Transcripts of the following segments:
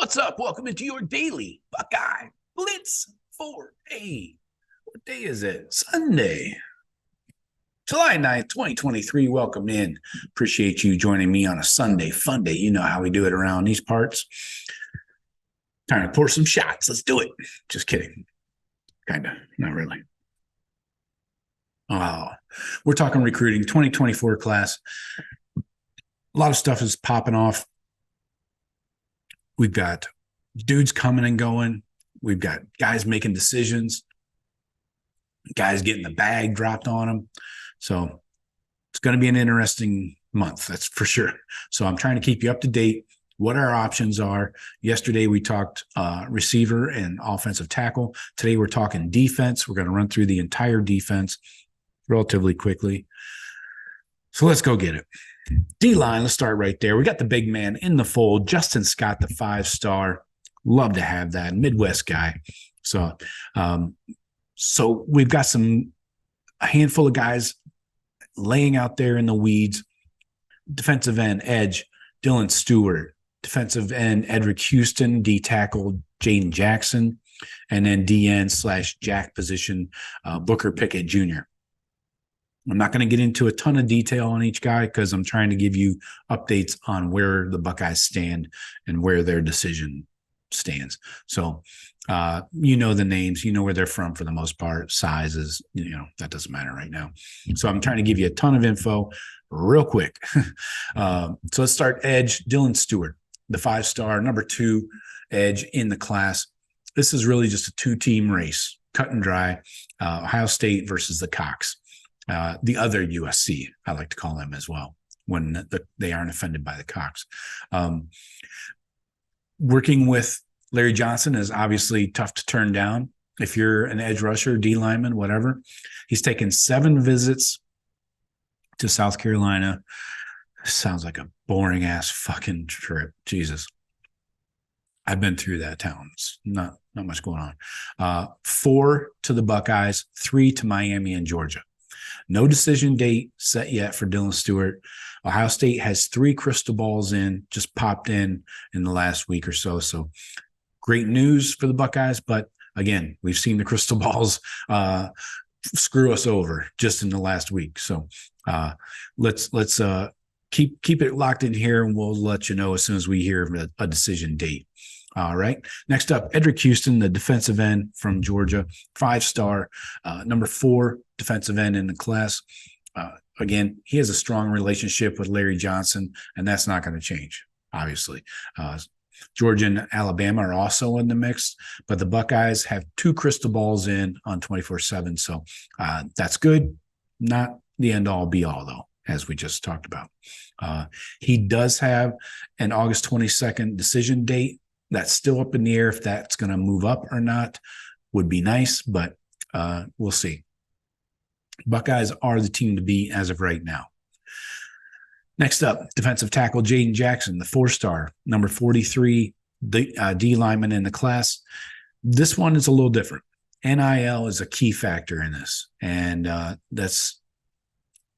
What's up? Welcome into your Daily Buckeye Blitz for what day is it? Sunday, July 9th, 2023. Welcome in. Appreciate you joining me on a Sunday fun day. You know how we do it around these parts. Time to pour some shots. Let's do it. Just kidding. Kind of. Not really. We're talking recruiting, 2024 class. A lot of stuff is popping off. We've got dudes coming and going. We've got guys making decisions, guys getting the bag dropped on them. So it's going to be an interesting month, that's for sure. So I'm trying to keep you up to date, what our options are. Yesterday, we talked receiver and offensive tackle. Today, we're talking defense. We're going to run through the entire defense relatively quickly. So let's go get it. D-line, let's start right there. We got the big man in the fold, Justin Scott, the 5-star. Love to have that Midwest guy. So we've got a handful of guys laying out there in the weeds. Defensive end, edge, Dylan Stewart. Defensive end, Edric Houston. D tackle, Jaden Jackson. And then DN/Jack position, Booker Pickett Jr. I'm not going to get into a ton of detail on each guy because I'm trying to give you updates on where the Buckeyes stand and where their decision stands. So, you know the names, you know where they're from for the most part. Sizes, that doesn't matter right now. So I'm trying to give you a ton of info real quick. So let's start edge, Dylan Stewart, the 5-star, number 2 edge in the class. This is really just a 2-team race, cut and dry. Ohio State versus the Cox. The other USC, I like to call them as well, when they aren't offended by the Cox. Working with Larry Johnson is obviously tough to turn down. If you're an edge rusher, D lineman, whatever. He's taken 7 visits to South Carolina. Sounds like a boring ass fucking trip. Jesus. I've been through that town. It's not much going on. 4 to the Buckeyes, 3 to Miami and Georgia. No decision date set yet for Dylan Stewart. Ohio State has 3 crystal balls just popped in the last week or so. So great news for the Buckeyes. But again, we've seen the crystal balls screw us over just in the last week. So let's keep it locked in here, and we'll let you know as soon as we hear a decision date. All right. Next up, Edric Houston, the defensive end from Georgia, 5-star, number 4 defensive end in the class. Again, he has a strong relationship with Larry Johnson, and that's not going to change, obviously. Georgia and Alabama are also in the mix, but the Buckeyes have 2 crystal balls in on 24/7. So that's good. Not the end-all, be-all, though, as we just talked about. He does have an August 22nd decision date. That's still up in the air if that's going to move up or not. Would be nice, but we'll see. Buckeyes are the team to beat as of right now. Next up, defensive tackle Jaden Jackson, the 4-star, number 43, D lineman in the class. This one is a little different. NIL is a key factor in this, and that's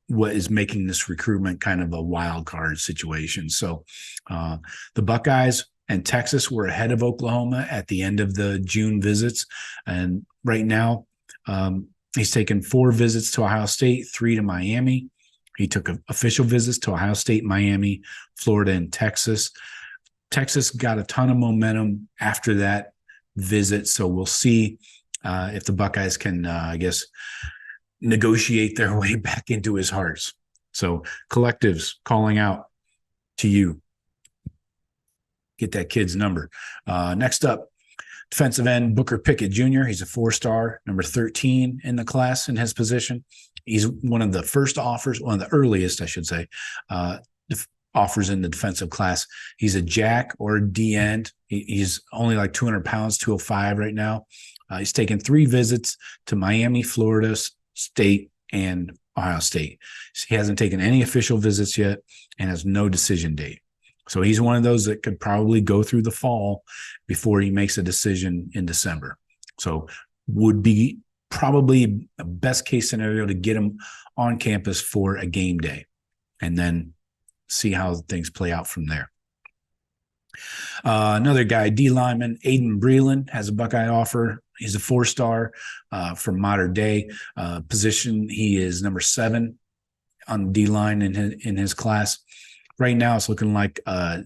what is making this recruitment kind of a wild card situation. So the Buckeyes and Texas were ahead of Oklahoma at the end of the June visits. And right now, he's taken 4 visits to Ohio State, 3 to Miami. He took official visits to Ohio State, Miami, Florida, and Texas. Texas got a ton of momentum after that visit. So we'll see if the Buckeyes can, negotiate their way back into his hearts. So collectives calling out to you. Get that kid's number. Next up, defensive end Booker Pickett Jr. He's a 4-star, number 13 in the class in his position. He's one of the first offers, one of the earliest, I should say, offers in the defensive class. He's a jack or D end. He's only like 200 pounds, 205 right now. He's taken 3 visits to Miami, Florida State, and Ohio State. He hasn't taken any official visits yet and has no decision date. So he's one of those that could probably go through the fall before he makes a decision in December. So would be probably a best case scenario to get him on campus for a game day and then see how things play out from there. Another guy, D lineman, Aiden Breland, has a Buckeye offer. He's a 4-star from modern day position. He is number 7 on D line in his class. Right now, it's looking like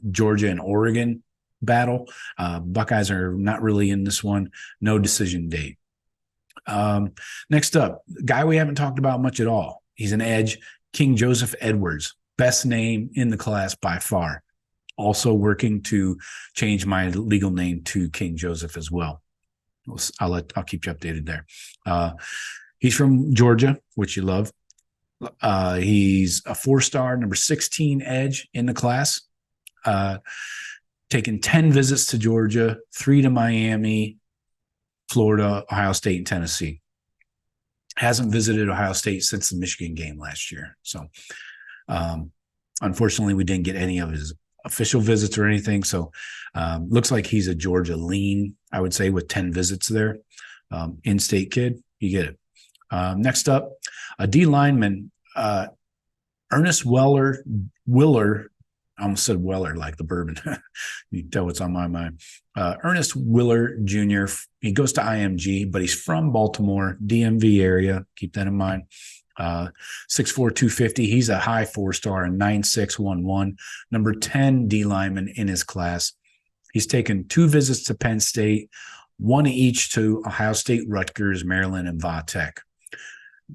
Georgia and Oregon battle. Buckeyes are not really in this one. No decision date. Next up, guy we haven't talked about much at all. He's an edge, King Joseph Edwards, best name in the class by far. Also working to change my legal name to King Joseph as well. I'll keep you updated there. He's from Georgia, which you love. He's a 4-star, number 16 edge in the class. Taken 10 visits to Georgia, 3 to Miami, Florida, Ohio State, and Tennessee. Hasn't visited Ohio State since the Michigan game last year. So, unfortunately, we didn't get any of his official visits or anything. So, looks like he's a Georgia lean, I would say, with 10 visits there. In-state kid, you get it. Next up, a D lineman, Ernest Willer. I almost said Weller, like the bourbon. You can tell what's on my mind. Ernest Willer Jr. He goes to IMG, but he's from Baltimore, DMV area. Keep that in mind. 6'4", 250. He's a high 4-star, a 9'6", number 10 D lineman in his class. He's taken 2 visits to Penn State, 1 each to Ohio State, Rutgers, Maryland, and Va Tech.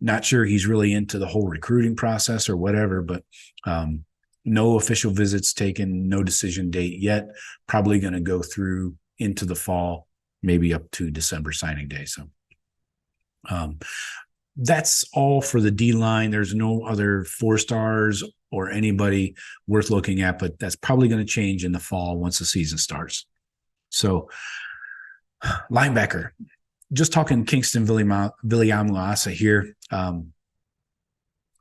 Not sure he's really into the whole recruiting process or whatever, but no official visits taken, no decision date yet. Probably going to go through into the fall, maybe up to December signing day. So that's all for the D line. There's no other 4-stars or anybody worth looking at, but that's probably going to change in the fall once the season starts. So linebacker, just talking Kingston Viliamuasa here.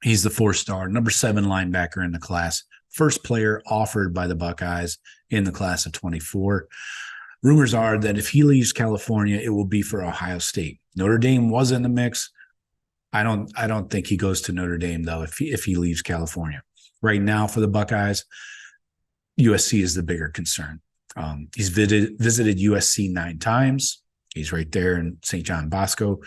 He's the 4-star, number 7 linebacker in the class. First player offered by the Buckeyes in the class of 24. Rumors are that if he leaves California, it will be for Ohio State. Notre Dame was in the mix. I don't think he goes to Notre Dame, though, if he leaves California. Right now for the Buckeyes, USC is the bigger concern. He's visited USC 9 times. He's right there in St. John Bosco.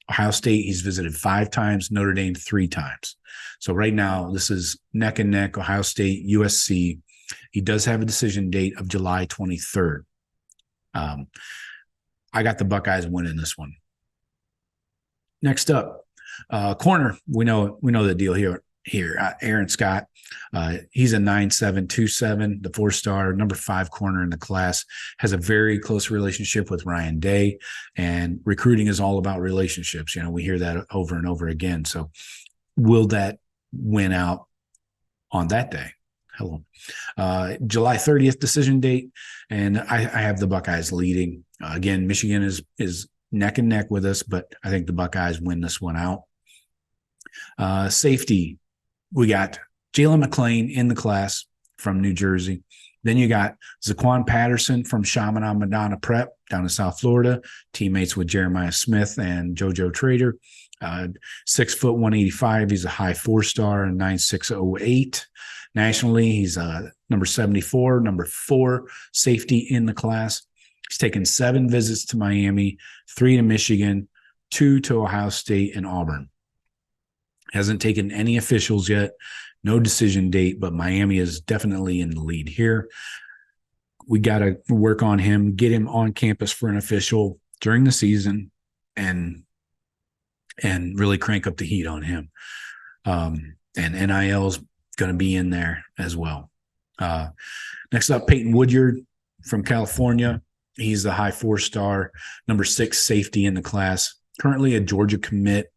Ohio State, he's visited 5 times, Notre Dame 3 times. So right now, this is neck and neck, Ohio State, USC. He does have a decision date of July 23rd. I got the Buckeyes winning this one. Next up, corner. We know the deal here. Aaron Scott. He's a 9'7", 2'7", the 4-star, number 5 corner in the class, has a very close relationship with Ryan Day, and recruiting is all about relationships. We hear that over and over again. So will that win out on that day? Hello. July 30th decision date, and I have the Buckeyes leading. Again, Michigan is neck and neck with us, but I think the Buckeyes win this one out. Safety, we got Jalen McClain in the class from New Jersey. Then you got Zaquan Patterson from Chaminade Madonna Prep down in South Florida, teammates with Jeremiah Smith and JoJo Trader. 6 foot 185. He's a high 4-star and 9'6", Nationally, he's number 74, number 4 safety in the class. He's taken 7 visits to Miami, 3 to Michigan, 2 to Ohio State and Auburn. Hasn't taken any officials yet, no decision date, but Miami is definitely in the lead here. We got to work on him, get him on campus for an official during the season, and really crank up the heat on him. And NIL's going to be in there as well. Next up, Peyton Woodyard from California. He's the high 4-star, number 6 safety in the class, currently a Georgia commit,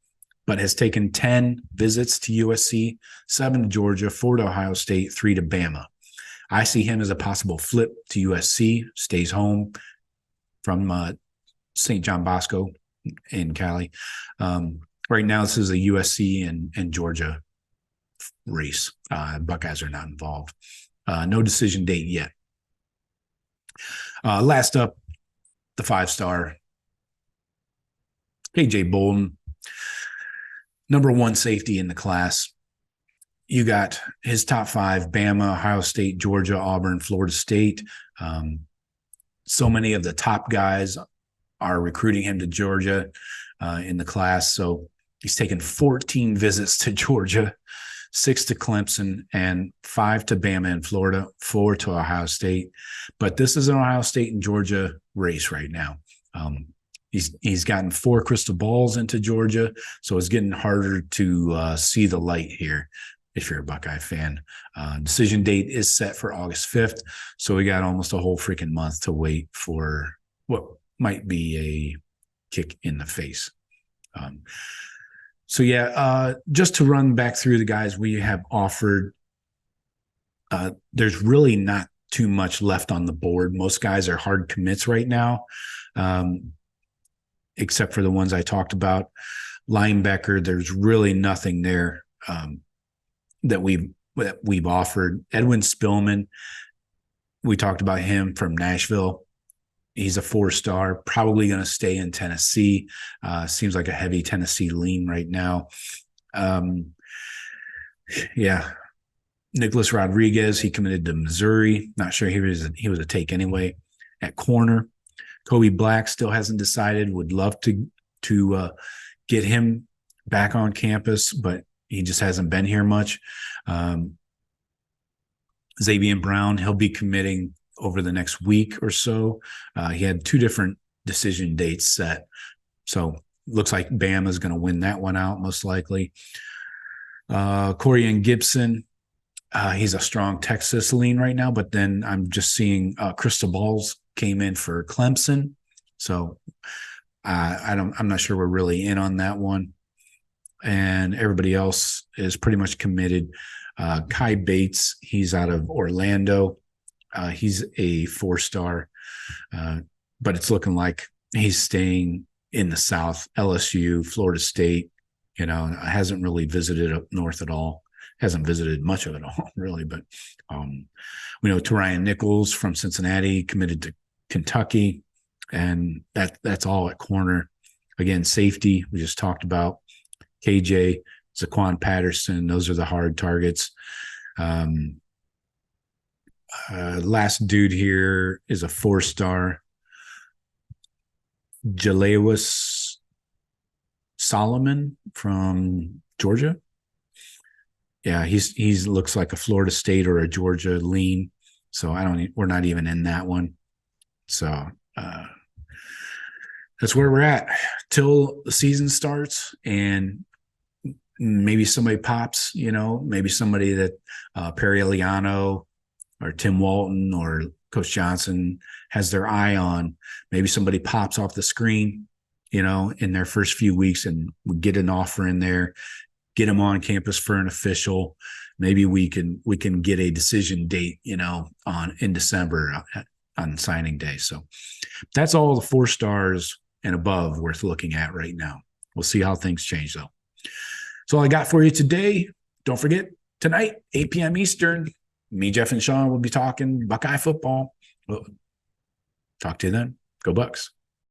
but has taken 10 visits to USC, 7 to Georgia, 4 to Ohio State, 3 to Bama. I see him as a possible flip to USC, stays home from St. John Bosco in Cali. Right now, this is a USC and Georgia race. Buckeyes are not involved. No decision date yet. Last up, the 5-star, KJ Bolden, number 1 safety in the class. you got his top 5: Bama, Ohio State, Georgia, Auburn, Florida State. So many of the top guys are recruiting him to Georgia in the class. So he's taken 14 visits to Georgia, 6 to Clemson, and 5 to Bama and Florida, 4 to Ohio State. But this is an Ohio State and Georgia race right now. He's gotten 4 crystal balls into Georgia, so it's getting harder to see the light here if you're a Buckeye fan. Decision date is set for August 5th, so we got almost a whole freaking month to wait for what might be a kick in the face. Just to run back through the guys we have offered, there's really not too much left on the board. Most guys are hard commits right now, except for the ones I talked about. Linebacker, there's really nothing there that we've offered. Edwin Spillman, we talked about him from Nashville. He's a 4-star, probably going to stay in Tennessee. Seems like a heavy Tennessee lean right now. Nicholas Rodriguez, he committed to Missouri. Not sure he was a take anyway. At corner, Kobe Black still hasn't decided. Would love to get him back on campus, but he just hasn't been here much. Xavier Brown, he'll be committing over the next week or so. He had 2 different decision dates set. So looks like Bama's going to win that one out most likely. Corian Gibson, he's a strong Texas lean right now, but then I'm just seeing crystal balls came in for Clemson. So I'm not sure we're really in on that one. And everybody else is pretty much committed. Kai Bates, he's out of Orlando. He's a 4-star, but it's looking like he's staying in the South. LSU, Florida State, hasn't really visited up north at all. Hasn't visited much of it all, really. But we know Torian Nichols from Cincinnati committed to Kentucky, and that's all at corner. Again, safety, we just talked about. KJ, Zaquan Patterson, those are the hard targets. Last dude here is a 4-star, Jalewis Solomon from Georgia. Yeah, he's looks like a Florida State or a Georgia lean. So we're not even in that one. So that's where we're at till the season starts, and maybe somebody pops, maybe somebody that Perry Eliano or Tim Walton or Coach Johnson has their eye on. Maybe somebody pops off the screen, in their first few weeks, and we get an offer in there, get them on campus for an official. Maybe we can get a decision date, in December on signing day. So that's all the 4 stars and above worth looking at right now. We'll see how things change, though. That's all I got for you today. Don't forget, tonight, 8 p.m. Eastern, me, Jeff, and Sean will be talking Buckeye football. We'll talk to you then. Go Bucks.